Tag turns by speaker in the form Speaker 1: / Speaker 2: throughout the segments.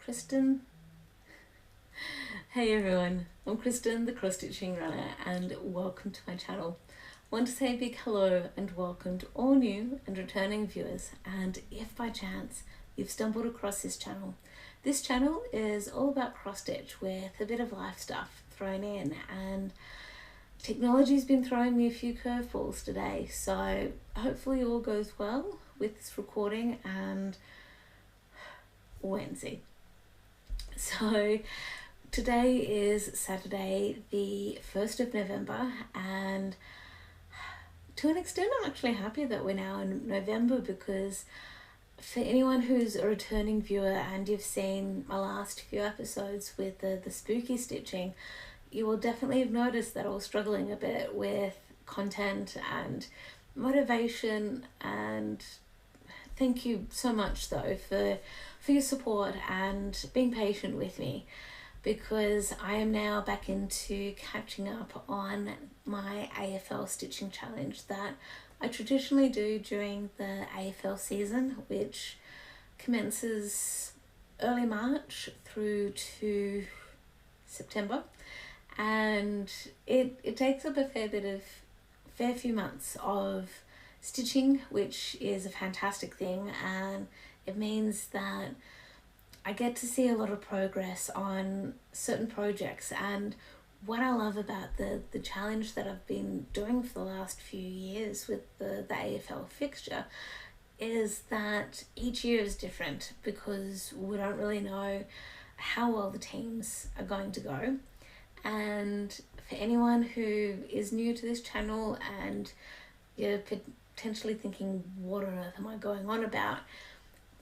Speaker 1: Kristen. Hey everyone, I'm Kristen, the cross stitching runner, and welcome to my channel. I want to say a big hello and welcome to all new and returning viewers, and if by chance you've stumbled across this channel is all about cross stitch with a bit of life stuff thrown in, and technology's been throwing me a few curveballs today, so hopefully all goes well with this recording and Wednesday. So today is Saturday the 1st of November, and to an extent I'm actually happy that we're now in November, because for anyone who's a returning viewer and you've seen my last few episodes with the spooky stitching, you will definitely have noticed that I was struggling a bit with content and motivation, and thank you so much though for your support and being patient with me, because I am now back into catching up on my AFL stitching challenge that I traditionally do during the AFL season, which commences early March through to September, and it takes up a fair few months of stitching, which is a fantastic thing, and it means that I get to see a lot of progress on certain projects. And what I love about the challenge that I've been doing for the last few years with the AFL fixture is that each year is different, because we don't really know how well the teams are going to go. And for anyone who is new to this channel and you're potentially thinking, what on earth am I going on about?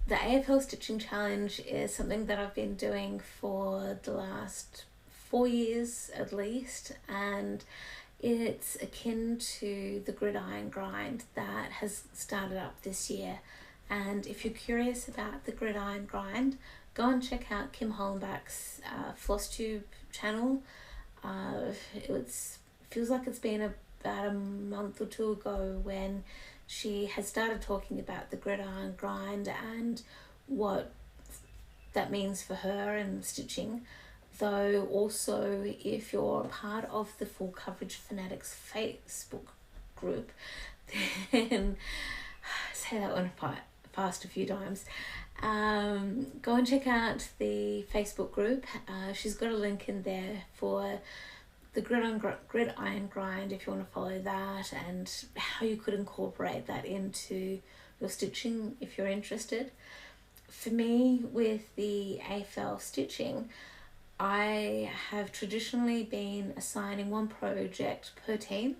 Speaker 1: The AFL Stitching Challenge is something that I've been doing for the last 4 years at least, and it's akin to the gridiron grind that has started up this year. And if you're curious about the gridiron grind, go and check out Kim Hollenbach's Flosstube channel. It feels like it's been about a month or two ago when she has started talking about the gridiron grind and what that means for her and stitching. Though also, if you're part of the Full Coverage Fanatics Facebook group, then say that one fast a few times. Go and check out the Facebook group. She's got a link in there for the gridiron grind if you want to follow that, and how you could incorporate that into your stitching if you're interested. For me, with the AFL stitching, I have traditionally been assigning one project per team,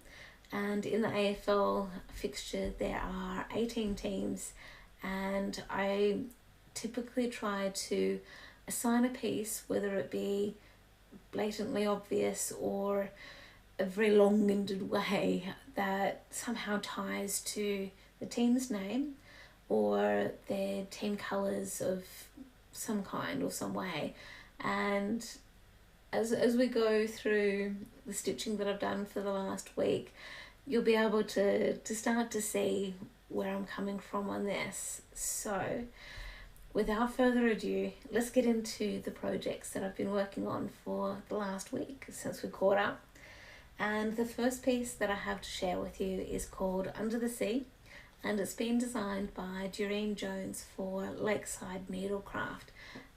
Speaker 1: and in the AFL fixture there are 18 teams, and I typically try to assign a piece, whether it be blatantly obvious or a very long-winded way that somehow ties to the team's name or their team colours of some kind or some way. And as we go through the stitching that I've done for the last week, you'll be able to start to see where I'm coming from on this. So without further ado, let's get into the projects that I've been working on for the last week since we caught up. And the first piece that I have to share with you is called Under the Sea, and it's been designed by Durene Jones for Lakeside Needlecraft.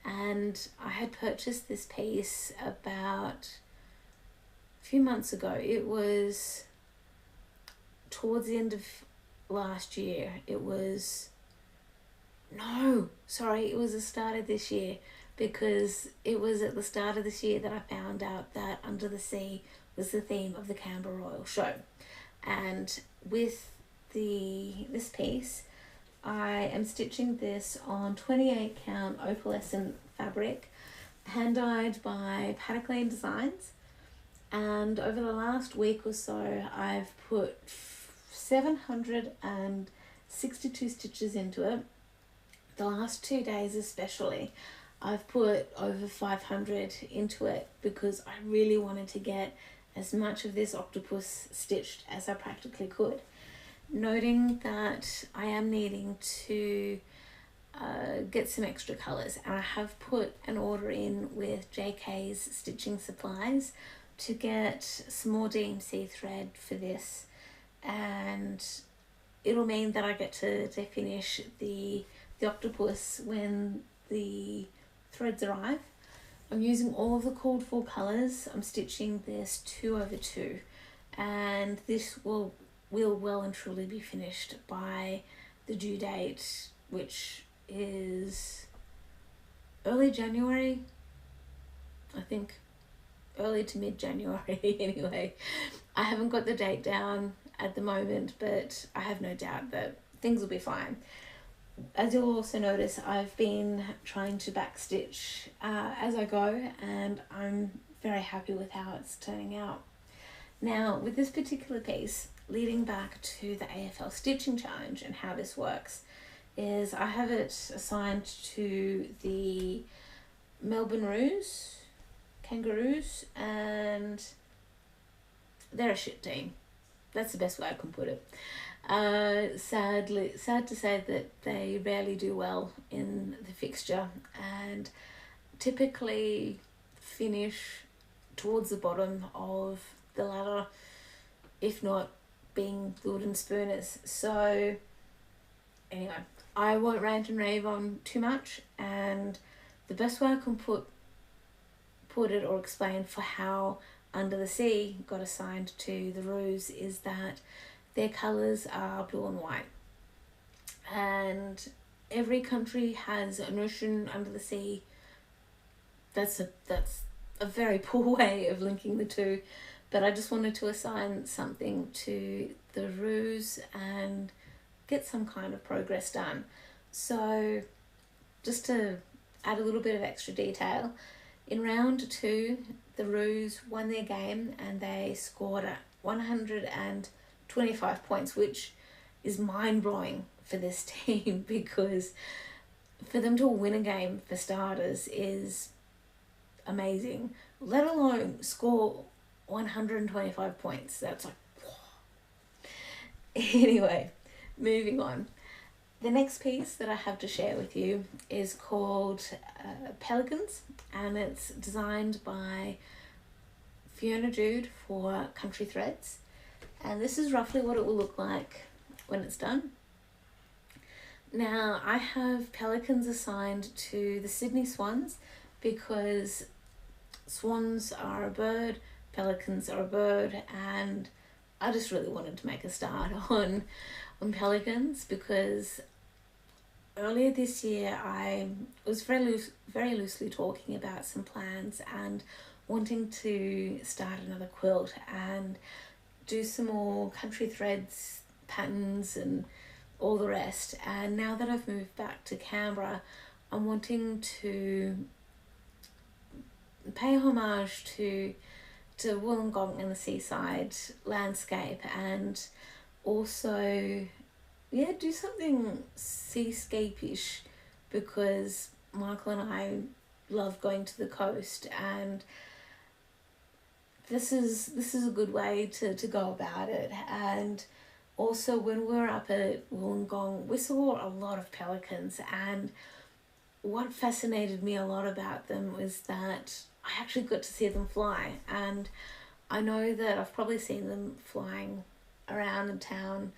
Speaker 1: And I had purchased this piece about a few months ago. It was towards the end of last year. It was the start of this year, because it was at the start of this year that I found out that Under the Sea was the theme of the Canberra Royal Show. And with this piece, I am stitching this on 28 count opalescent fabric, hand dyed by Pelicans Designs. And over the last week or so, I've put 762 stitches into it. The last 2 days especially, I've put over 500 into it, because I really wanted to get as much of this octopus stitched as I practically could. Noting that I am needing to get some extra colours, and I have put an order in with JK's Stitching Supplies to get some more DMC thread for this, and it'll mean that I get to finish the octopus when the threads arrive. I'm using all of the called for colours. I'm stitching this 2/2, and this will well and truly be finished by the due date, which is early January, I think, early to mid-January anyway. I haven't got the date down at the moment, but I have no doubt that things will be fine. As you'll also notice, I've been trying to backstitch as I go, and I'm very happy with how it's turning out. Now, with this particular piece, leading back to the AFL Stitching Challenge and how this works, is I have it assigned to the Melbourne Roos, Kangaroos, and they're a shit team. That's the best way I can put it. Sad to say that they rarely do well in the fixture and typically finish towards the bottom of the ladder, if not being the wooden spooners. So anyway, I won't rant and rave on too much, and the best way I can put it or explain for how Under the Sea got assigned to the Roos is that their colours are blue and white, and every country has an ocean under the sea. That's a very poor way of linking the two, but I just wanted to assign something to the Roos and get some kind of progress done. So just to add a little bit of extra detail, in round 2 the Roos won their game and they scored at 125 points, which is mind-blowing for this team, because for them to win a game, for starters, is amazing, let alone score 125 points. That's like, whoa. Anyway, moving on. The next piece that I have to share with you is called Pelicans, and it's designed by Fiona Jude for Country Threads, and this is roughly what it will look like when it's done. Now, I have pelicans assigned to the Sydney Swans because swans are a bird, pelicans are a bird, and I just really wanted to make a start on pelicans because earlier this year I was very loosely talking about some plans and wanting to start another quilt and do some more country threads, patterns and all the rest. And now that I've moved back to Canberra, I'm wanting to pay homage to Wollongong and the seaside landscape, and also do something seascape-ish, because Michael and I love going to the coast, and this is a good way to go about it. And also, when we were up at Wollongong, we saw a lot of pelicans, and what fascinated me a lot about them was that I actually got to see them fly. And I know that I've probably seen them flying around in town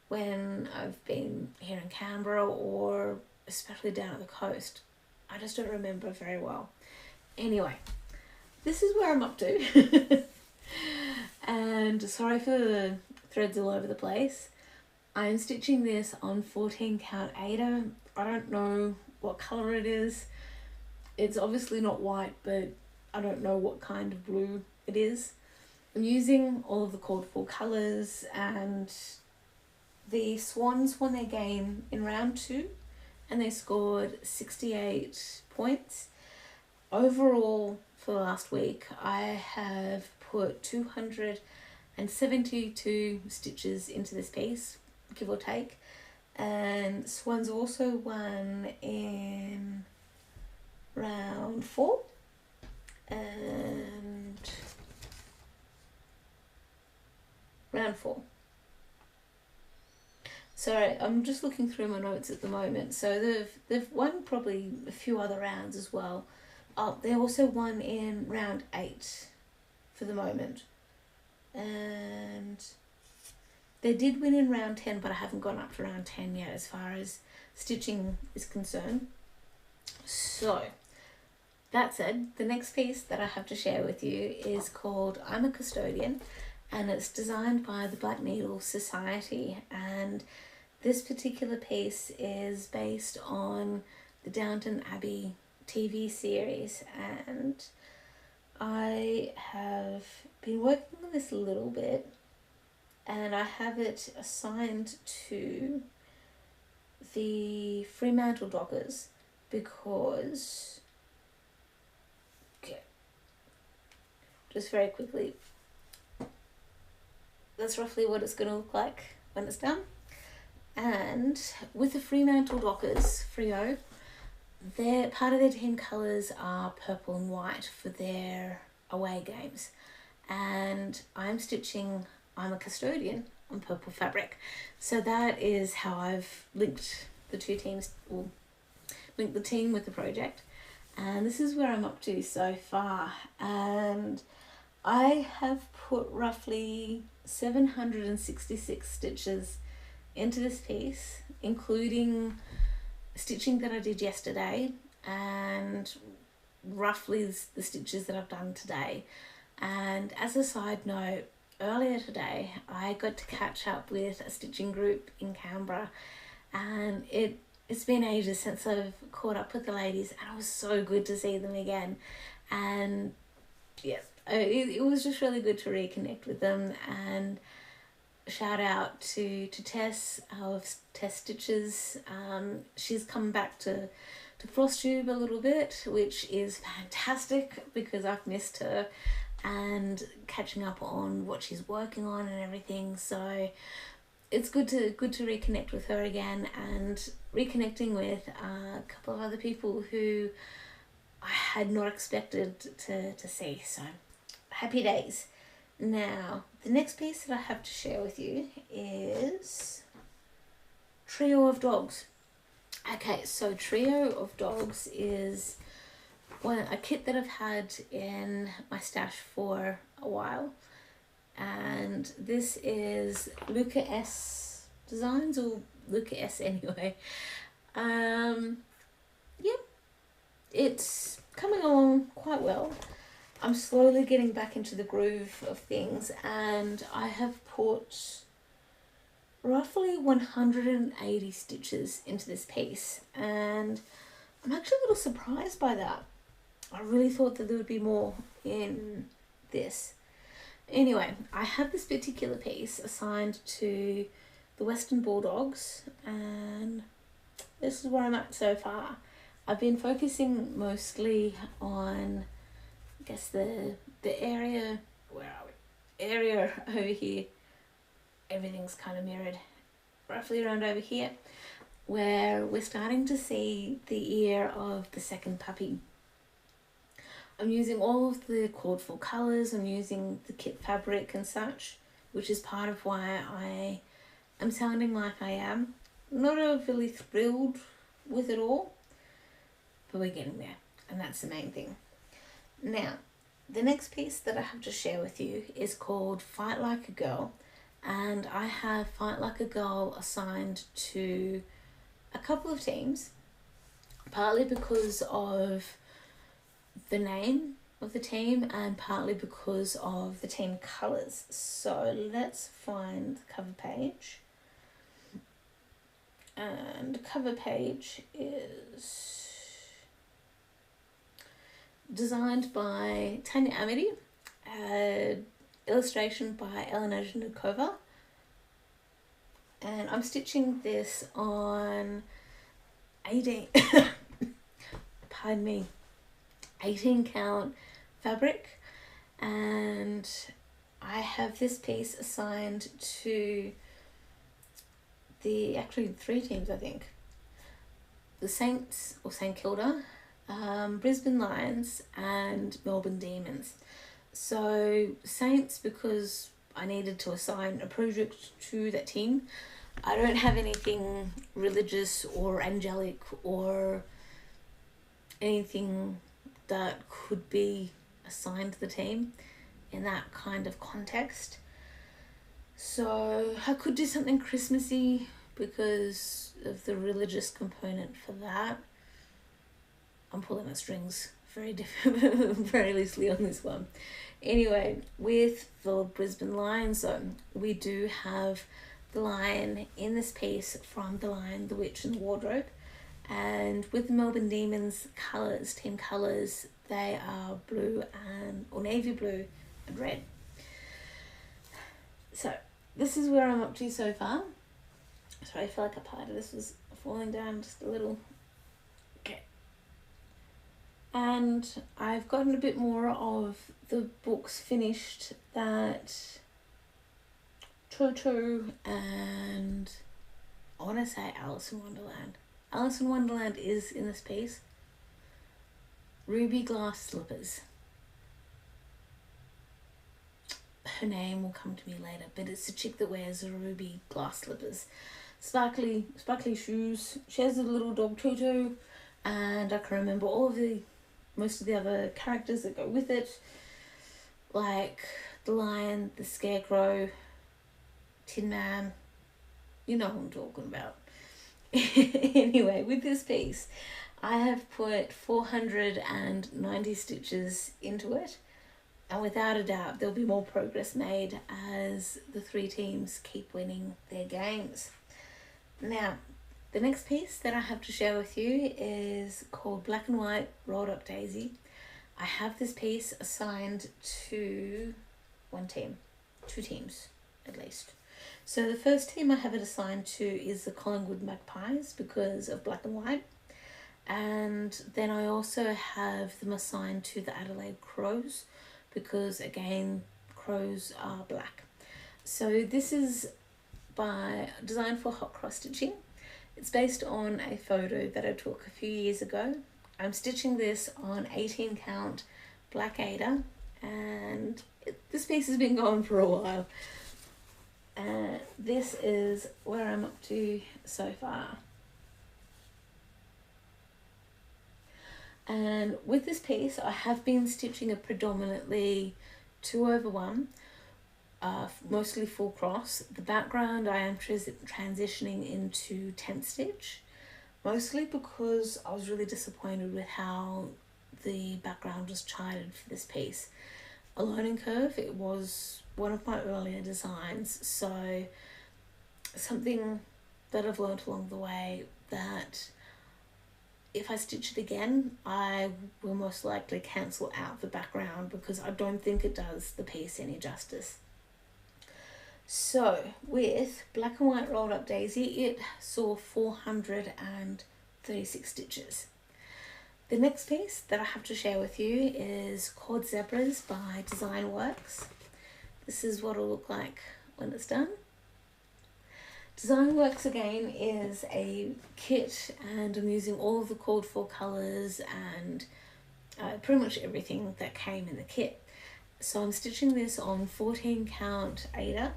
Speaker 1: when I've been here in Canberra, or especially down at the coast. I just don't remember very well. Anyway, this is where I'm up to. And sorry for the threads all over the place. I'm stitching this on 14 count Ada. I don't know what colour it is. It's obviously not white, but I don't know what kind of blue it is. I'm using all of the called for colours, and the Swans won their game in round 2 and they scored 68 points. Overall, for the last week, I have put 272 stitches into this piece, give or take. And Swans also won in round 4 and round 4. So sorry, I'm just looking through my notes at the moment. So they've won probably a few other rounds as well. They also won in round 8 for the moment. And they did win in round 10, but I haven't gone up to round 10 yet as far as stitching is concerned. So, that said, the next piece that I have to share with you is called I'm a Custodian, and it's designed by the Black Needle Society, and this particular piece is based on the Downton Abbey TV series, and I have been working on this a little bit, and I have it assigned to the Fremantle Dockers because, okay, just very quickly, that's roughly what it's going to look like when it's done. And with the Fremantle Dockers, Freo, their part of their team colours are purple and white for their away games, and I'm stitching I'm a Custodian on purple fabric. So that is how I've linked the two teams, or linked the team with the project, and this is where I'm up to so far. And I have put roughly 766 stitches into this piece, including stitching that I did yesterday and roughly the stitches that I've done today. And as a side note, earlier today I got to catch up with a stitching group in Canberra, and it's been ages since I've caught up with the ladies, and it was so good to see them again. And yeah, it was just really good to reconnect with them. And shout out to Tess of Tess Stitches. She's come back to Flosstube a little bit, which is fantastic because I've missed her, and catching up on what she's working on and everything. So it's good to reconnect with her again, and reconnecting with a couple of other people who I had not expected to see. So happy days. Now, the next piece that I have to share with you is Trio of Dogs. Okay, so Trio of Dogs is a kit that I've had in my stash for a while, and this is Luca S Designs, or Luca S anyway. Yep, it's coming along quite well. I'm slowly getting back into the groove of things, and I have put roughly 180 stitches into this piece, and I'm actually a little surprised by that. I really thought that there would be more in this. Anyway, I have this particular piece assigned to the Western Bulldogs, and this is where I'm at so far. I've been focusing mostly on, I guess, the area, where are we? Area over here. Everything's kind of mirrored roughly around over here, where we're starting to see the ear of the second puppy. I'm using all of the called for colours, I'm using the kit fabric and such, which is part of why I am sounding like I am. Not overly thrilled with it all, but we're getting there, and that's the main thing. Now, the next piece that I have to share with you is called Fight Like a Girl, and I have Fight Like a Girl assigned to a couple of teams, partly because of the name of the team and partly because of the team colours. So let's find the cover page. And the cover page is designed by Tania Amity, illustration by Elena Zhnikova, and I'm stitching this on 18 pardon me, 18 count fabric, and I have this piece assigned to actually 3 teams, I think. The Saints, or St Kilda, Brisbane Lions and Melbourne Demons. So Saints, because I needed to assign a project to that team, I don't have anything religious or angelic or anything that could be assigned to the team in that kind of context. So I could do something Christmassy because of the religious component for that. I'm pulling the strings very loosely on this one. Anyway, with the Brisbane Lions, we do have the lion in this piece from The Lion, the Witch and the Wardrobe. And with the Melbourne Demons colours, team colours, they are blue or navy blue and red. So this is where I'm up to so far. Sorry, I feel like a part of this was falling down just a little. Okay. And I've gotten a bit more of the books finished that Toto and I want to say Alice in Wonderland. Alice in Wonderland is in this piece. Ruby Glass Slippers. Her name will come to me later, but it's a chick that wears a ruby glass slippers. Sparkly shoes. She has a little dog Toto, and I can remember most of the other characters that go with it, like the lion, the scarecrow, Tin Man. You know who I'm talking about. Anyway, with this piece, I have put 490 stitches into it, and without a doubt there'll be more progress made as the three teams keep winning their games. Now, the next piece that I have to share with you is called Black and White Rolled Up Daisy. I have this piece assigned to two teams at least. So the first team I have it assigned to is the Collingwood Magpies because of black and white. And then I also have them assigned to the Adelaide Crows because, again, crows are black. So this is designed for hot cross stitching. It's based on a photo that I took a few years ago. I'm stitching this on 18 count black Aida, and this piece has been going for a while. This is where I'm up to so far. And with this piece, I have been stitching a predominantly 2/1, mostly full cross. The background I am transitioning into 10th stitch, mostly because I was really disappointed with how the background was charted for this piece. A learning curve, it was one of my earlier designs, so something that I've learned along the way that if I stitch it again, I will most likely cancel out the background because I don't think it does the piece any justice. So with Black and White Rolled Up Daisy, it saw 436 stitches. The next piece that I have to share with you is called Zebras by Design Works. This is what it'll look like when it's done. Design Works again is a kit, and I'm using all of the called for colours and pretty much everything that came in the kit. So I'm stitching this on 14 count Aida,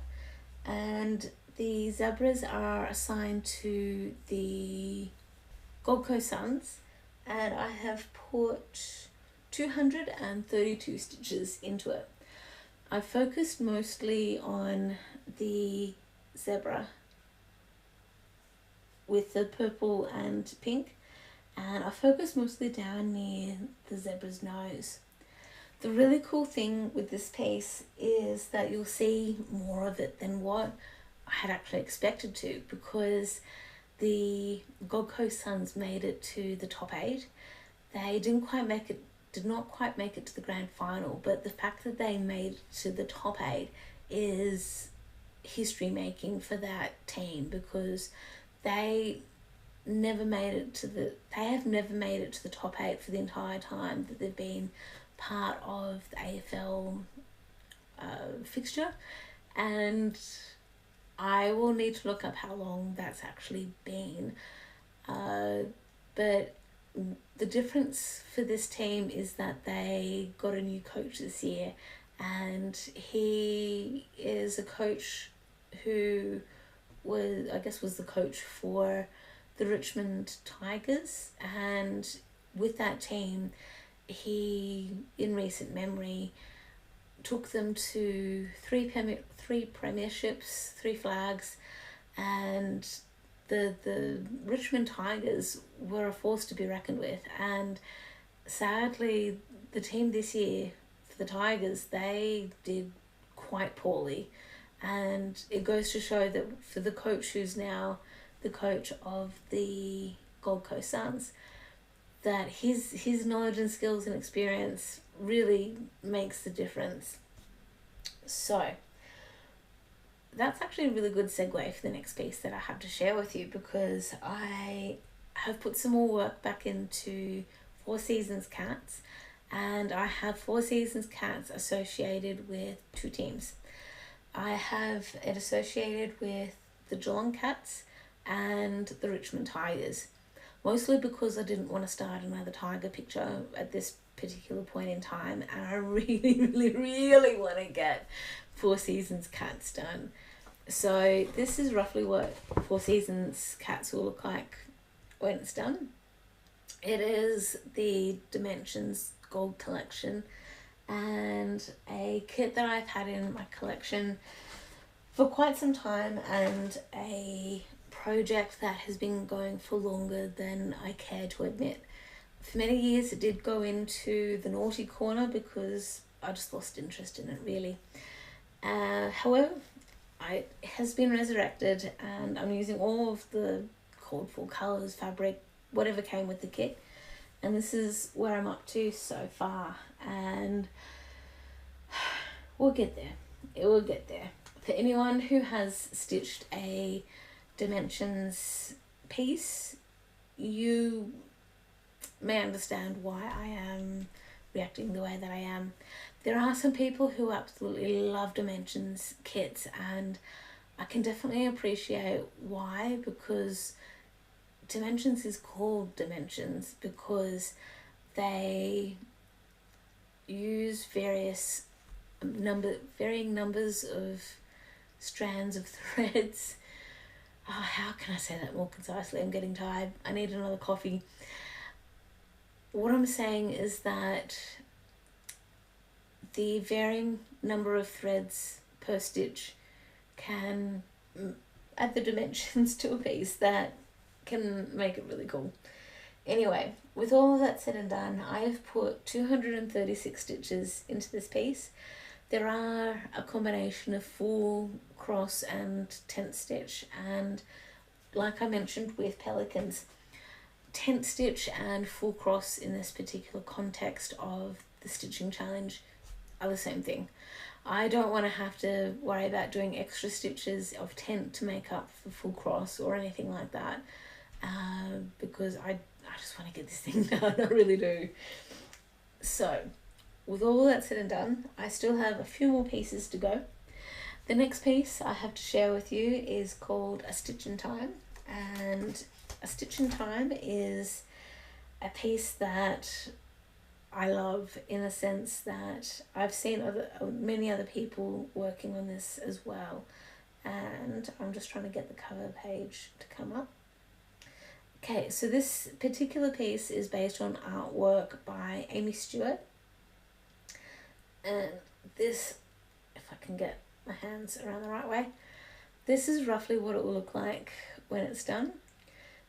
Speaker 1: and the zebras are assigned to the Gold Coast Suns, and I have put 232 stitches into it. I focused mostly on the zebra with the purple and pink, and I focused mostly down near the zebra's nose. The really cool thing with this piece is that you'll see more of it than what I had actually expected to, because the Gold Coast Suns made it to the top 8. They did not quite make it to the grand final, but the fact that they made it to the top 8 is history making for that team, because they have never made it to the top 8 for the entire time that they've been part of the AFL fixture, and I will need to look up how long that's actually been, but the difference for this team is that they got a new coach this year, and he is a coach who was the coach for the Richmond Tigers, and with that team, he, in recent memory, took them to three premierships, 3 flags, and the Richmond Tigers were a force to be reckoned with. And sadly, the team this year for the Tigers, they did quite poorly, and it goes to show that for the coach who's now the coach of the Gold Coast Suns, that his knowledge and skills and experience really makes the difference. So that's actually a really good segue for the next piece that I have to share with you, because I have put some more work back into Four Seasons cats, and I have Four Seasons cats associated with 2 teams. I have it associated with the Geelong Cats and the Richmond Tigers, mostly because I didn't want to start another tiger picture at this particular point in time, and I really want to get Four Seasons cats done. So this is roughly what Four Seasons cats will look like when it's done. It is the Dimensions Gold Collection, and a kit that I've had in my collection for quite some time, and a project that has been going for longer than I care to admit. For many years it did go into the naughty corner because I just lost interest in it, really. However, it has been resurrected, and I'm using all of the called for colours, fabric, whatever came with the kit, and this is where I'm up to so far, and we'll get there. It will get there. For anyone who has stitched a Dimensions piece, you may understand why I am reacting the way that I am. There are some people who absolutely love Dimensions kits, and I can definitely appreciate why, because Dimensions is called Dimensions because they use varying numbers of strands of threads. Oh, how can I say that more concisely? I'm getting tired. I need another coffee. What I'm saying is that the varying number of threads per stitch can add the dimensions to a piece that can make it really cool. Anyway, with all of that said and done, I have put 236 stitches into this piece. There are a combination of full cross and tent stitch, and like I mentioned with Pelicans, tent stitch and full cross in this particular context of the stitching challenge are the same thing. I don't want to have to worry about doing extra stitches of tent to make up for full cross or anything like that, because I just want to get this thing done. I really do. So with all that said and done, I still have a few more pieces to go. The next piece I have to share with you is called A Stitch in Time, and A Stitch in Time is a piece that I love in the sense that I've seen many other people working on this as well, and I'm just trying to get the cover page to come up. Okay, so this particular piece is based on artwork by Amy Stewart, and this, if I can get my hands around the right way, this is roughly what it will look like when it's done.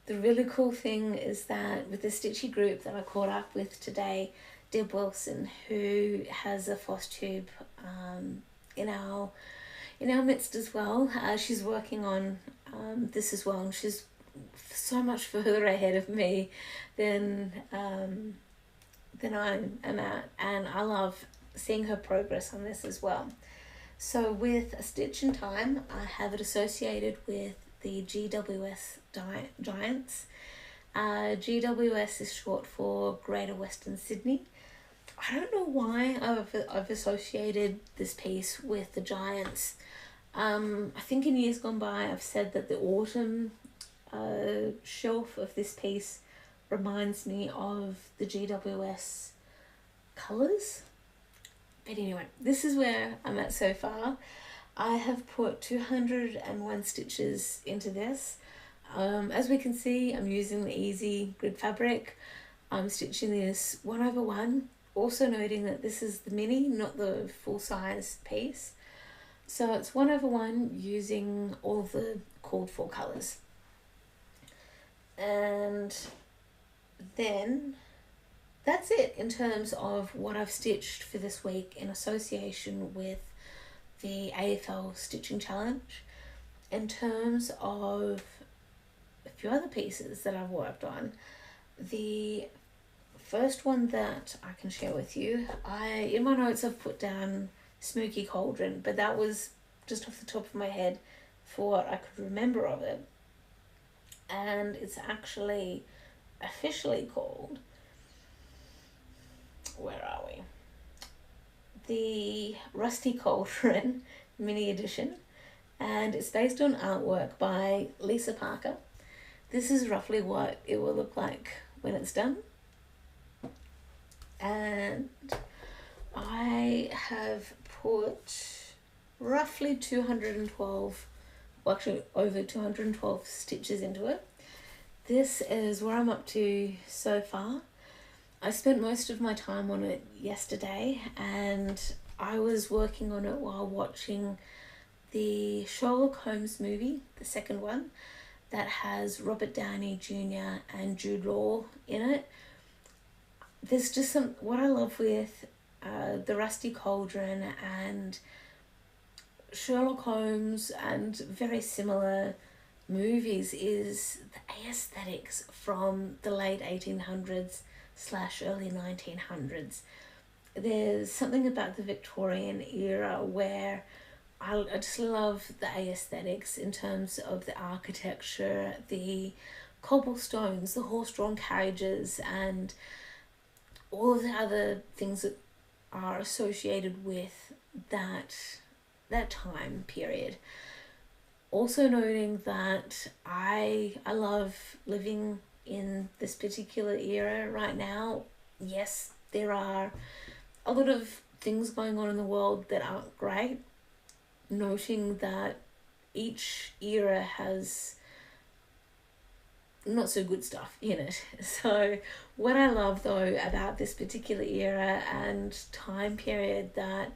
Speaker 1: The really cool thing is that with the stitchy group that I caught up with today, Deb Wilson, who has a Flosstube in our midst as well, she's working on this as well, and she's so much further ahead of me than I am at, and I love seeing her progress on this as well. So with A Stitch in Time, I have it associated with the GWS Giants. GWS is short for Greater Western Sydney. I don't know why I've associated this piece with the Giants. I think in years gone by I've said that the autumn shelf of this piece reminds me of the GWS colours. But anyway, this is where I'm at so far. I have put 201 stitches into this. As we can see, I'm using the easy grid fabric. I'm stitching this 1/1, also noting that this is the mini, not the full size piece. So it's 1/1 using all of the called for colours. And then that's it in terms of what I've stitched for this week in association with the AFL Stitching Challenge. In terms of a few other pieces that I've worked on, the first one that I can share with you, in my notes I've put down Smoky Cauldron, but that was just off the top of my head for what I could remember of it. And it's actually officially called, where are we? The Rusty Cauldron mini edition, and it's based on artwork by Lisa Parker. This is roughly what it will look like when it's done. And I have put roughly 212, well actually over 212 stitches into it. This is where I'm up to so far. I spent most of my time on it yesterday, and I was working on it while watching the Sherlock Holmes movie, the second one, that has Robert Downey Jr. and Jude Law in it. There's just what I love with the Rusty Cauldron and Sherlock Holmes and very similar movies is the aesthetics from the late 1800s / early 1900s. There's something about the Victorian era where I just love the aesthetics in terms of the architecture, the cobblestones, the horse-drawn carriages, and all of the other things that are associated with that time period. Also noting that I love living in this particular era right now. Yes, there are a lot of things going on in the world that aren't great. Noting that each era has not so good stuff in it. So what I love though about this particular era and time period that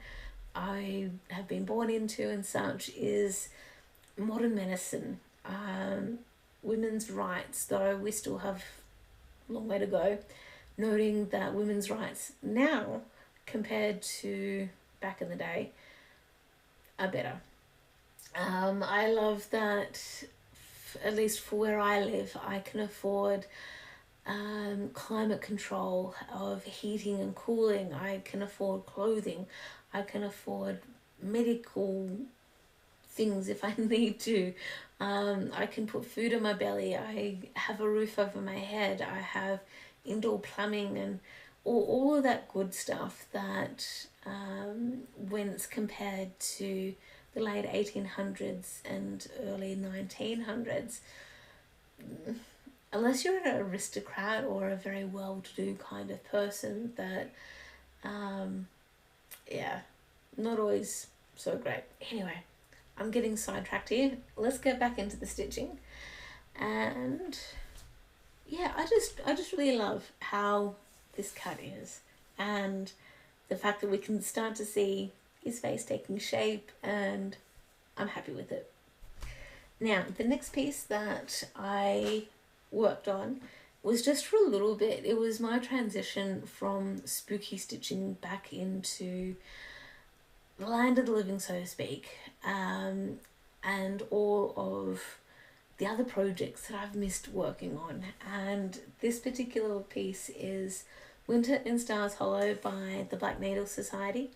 Speaker 1: I have been born into and such is modern medicine, women's rights, though we still have a long way to go, noting that women's rights now compared to back in the day are better. I love that at least for where I live, I can afford climate control of heating and cooling. I can afford clothing. I can afford medical things if I need to. I can put food in my belly. I have a roof over my head. I have indoor plumbing and all of that good stuff that when it's compared to the late 1800s and early 1900s, unless you're an aristocrat or a very well-to-do kind of person, that yeah, not always so great. Anyway, I'm getting sidetracked here. Let's get back into the stitching. And yeah, I just really love how this cut is, and the fact that we can start to see his face taking shape, and I'm happy with it. Now, the next piece that I worked on was just for a little bit. It was my transition from spooky stitching back into the land of the living, so to speak, and all of the other projects that I've missed working on. And this particular piece is Winter in Stars Hollow by the Black Needle Society.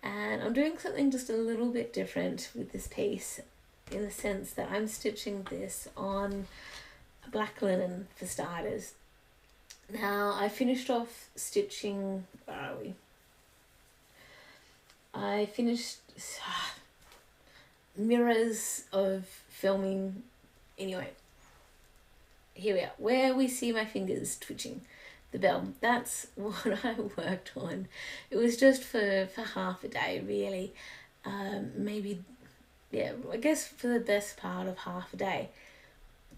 Speaker 1: And I'm doing something just a little bit different with this piece, in the sense that I'm stitching this on black linen for starters. Now, I finished off stitching, where are we? I finished mirrors of filming. Anyway, here we are, where we see my fingers twitching. The bell, that's what I worked on. It was just for half a day, really. Maybe yeah, I guess for the best part of half a day.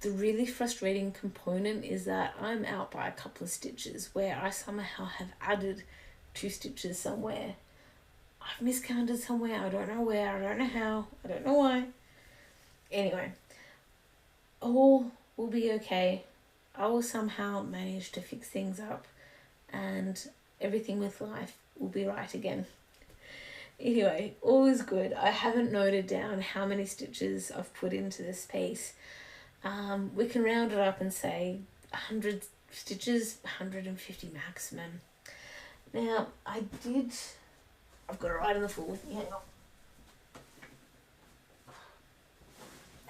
Speaker 1: The really frustrating component is that I'm out by a couple of stitches where I somehow have added 2 stitches somewhere. I've miscounted somewhere, I don't know where, I don't know how, I don't know why. Anyway, all will be okay. I will somehow manage to fix things up and everything with life will be right again. Anyway, all is good. I haven't noted down how many stitches I've put into this piece. We can round it up and say 100 stitches, 150 maximum. Now, I've got it right on the floor with me, hang on.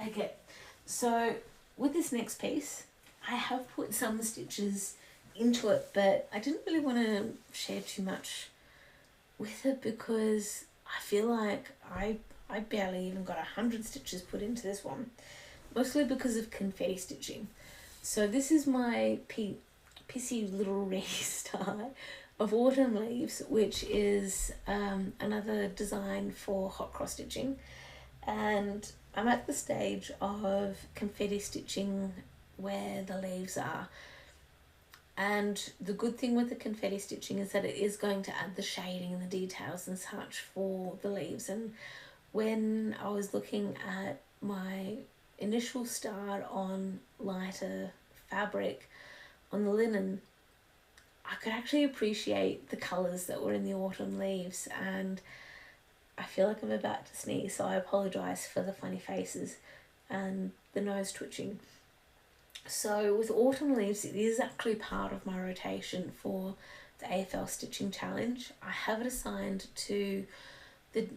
Speaker 1: Okay, so with this next piece, I have put some stitches into it, but I didn't really want to share too much with it because I feel like I barely even got 100 stitches put into this one, mostly because of confetti stitching. So this is my pissy little restart of Autumn Leaves, which is another design for hot cross stitching, and I'm at the stage of confetti stitching where the leaves are. And the good thing with the confetti stitching is that it is going to add the shading and the details and such for the leaves. And when I was looking at my initial start on lighter fabric on the linen, I could actually appreciate the colours that were in the autumn leaves, and I feel like I'm about to sneeze, so I apologise for the funny faces and the nose twitching. So with Autumn Leaves, it is actually part of my rotation for the AFL Stitching Challenge. I have it assigned to the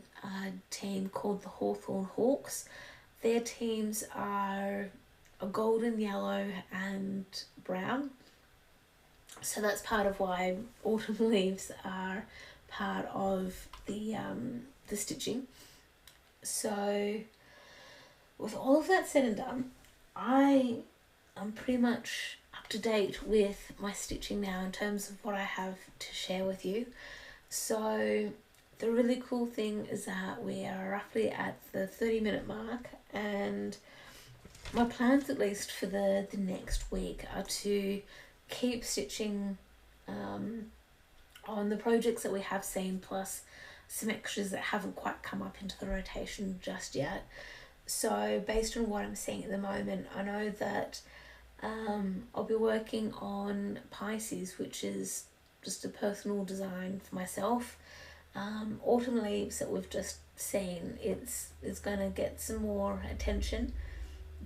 Speaker 1: team called the Hawthorn Hawks. Their teams are a golden, yellow and brown. So that's part of why Autumn Leaves are part of the stitching. So with all of that said and done, I'm pretty much up to date with my stitching now in terms of what I have to share with you. So the really cool thing is that we are roughly at the 30-minute mark, and my plans, at least for the next week, are to keep stitching on the projects that we have seen, plus some extras that haven't quite come up into the rotation just yet. So based on what I'm seeing at the moment, I know that I'll be working on Pisces, which is just a personal design for myself. Autumn Leaves that we've just seen, it's going to get some more attention.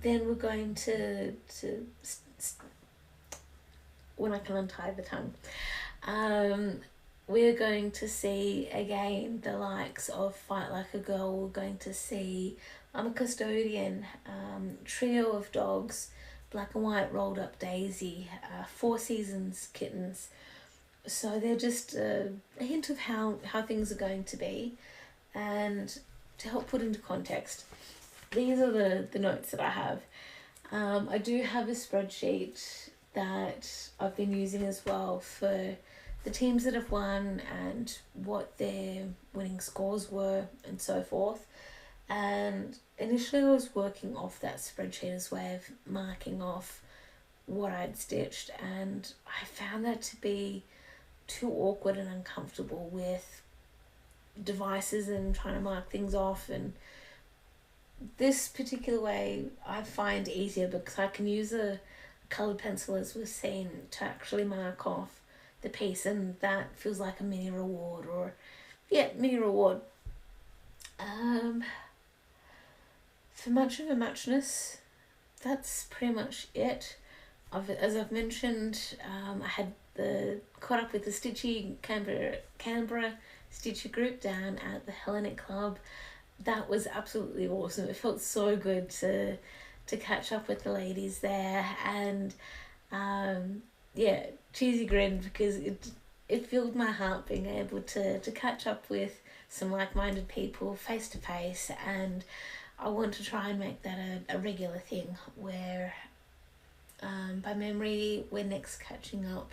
Speaker 1: Then we're going to when I can untie the tongue, we're going to see again the likes of Fight Like a Girl. We're going to see I'm a Custodian, Trio of Dogs, Black and White Rolled Up Daisy, Four Seasons Kittens. So they're just a hint of how things are going to be. And to help put into context, these are the notes that I have. I do have a spreadsheet that I've been using as well for the teams that have won and what their winning scores were and so forth. And initially I was working off that spreadsheet as a way of marking off what I'd stitched, and I found that to be too awkward and uncomfortable with devices and trying to mark things off. And this particular way I find easier because I can use a coloured pencil, as we've seen, to actually mark off the piece, and that feels like a mini reward, or mini reward. For much of a muchness, that's pretty much it. As I've mentioned, I had caught up with the Stitchy Canberra Stitchy group down at the Hellenic Club. That was absolutely awesome. It felt so good to catch up with the ladies there, and cheesy grin, because it filled my heart being able to catch up with some like-minded people face to face. And I want to try and make that a regular thing where by memory we're next catching up,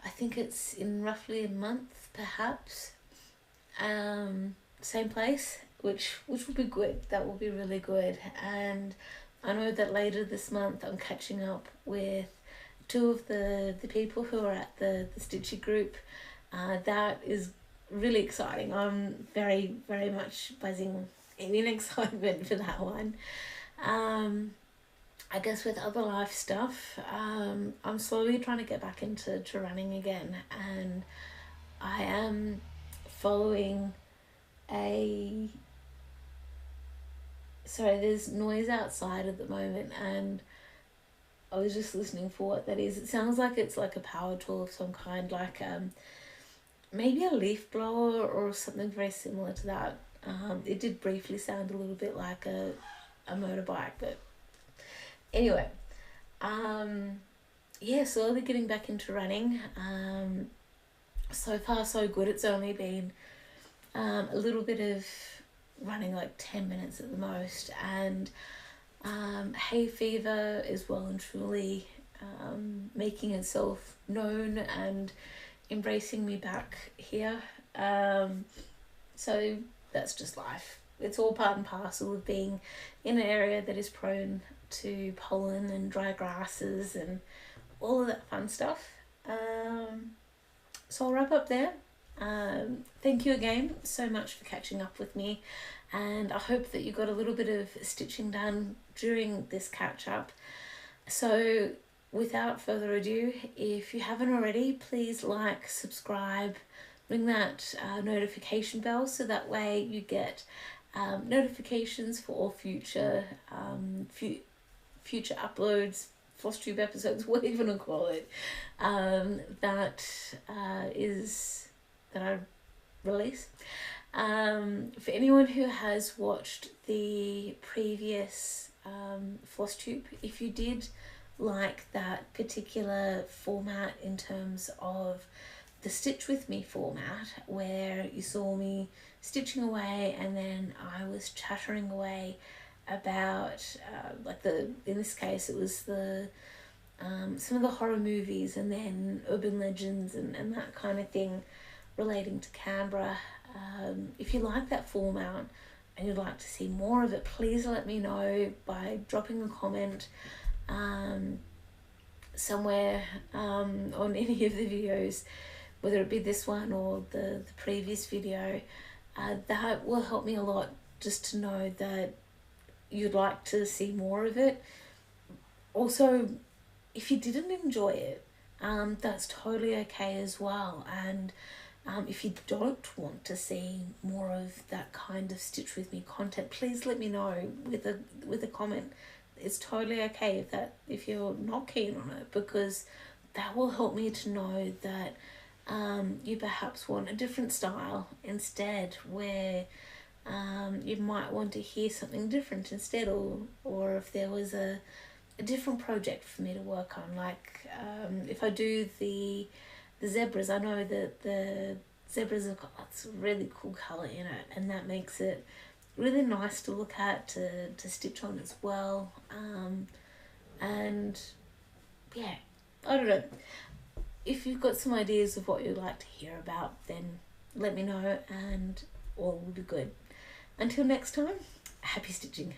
Speaker 1: I think it's in roughly a month perhaps, same place, which will be good. That will be really good. And I know that later this month I'm catching up with two of the people who are at the Stitchy group. That is really exciting. I'm very, very much buzzing in excitement for that one. I guess with other life stuff, I'm slowly trying to get back into running again, and I am following a... Sorry, there's noise outside at the moment, and I was just listening for what that is. It sounds like it's like a power tool of some kind, like maybe a leaf blower or something very similar to that. It did briefly sound a little bit like a motorbike, but anyway, yeah, slowly getting back into running. So far so good. It's only been a little bit of running, like 10 minutes at the most, and hay fever is well and truly making itself known and embracing me back here. So that's just life. It's all part and parcel of being in an area that is prone to pollen and dry grasses and all of that fun stuff. So I'll wrap up there. Thank you again so much for catching up with me, and I hope that you got a little bit of stitching done during this catch up. So without further ado, if you haven't already, please like, subscribe, ring that notification bell so that way you get notifications for all future future uploads, Flosstube episodes, whatever you want to call it, that I release. For anyone who has watched the previous Flosstube, if you did like that particular format in terms of the Stitch With Me format, where you saw me stitching away and then I was chattering away about like in this case it was the some of the horror movies and then urban legends and that kind of thing relating to Canberra. If you like that format and you'd like to see more of it, please let me know by dropping a comment somewhere on any of the videos, whether it be this one or the previous video. That will help me a lot, just to know that you'd like to see more of it. Also, if you didn't enjoy it, that's totally okay as well. And if you don't want to see more of that kind of Stitch With Me content, please let me know with a comment. It's totally okay if you're not keen on it, because that will help me to know that you perhaps want a different style instead, where you might want to hear something different instead, or if there was a different project for me to work on, like if I do the zebras, I know that the zebras have got lots of really cool colour in it, and that makes it really nice to look at, to stitch on as well. And yeah, I don't know, if you've got some ideas of what you'd like to hear about, then let me know and all will be good. Until next time, happy stitching.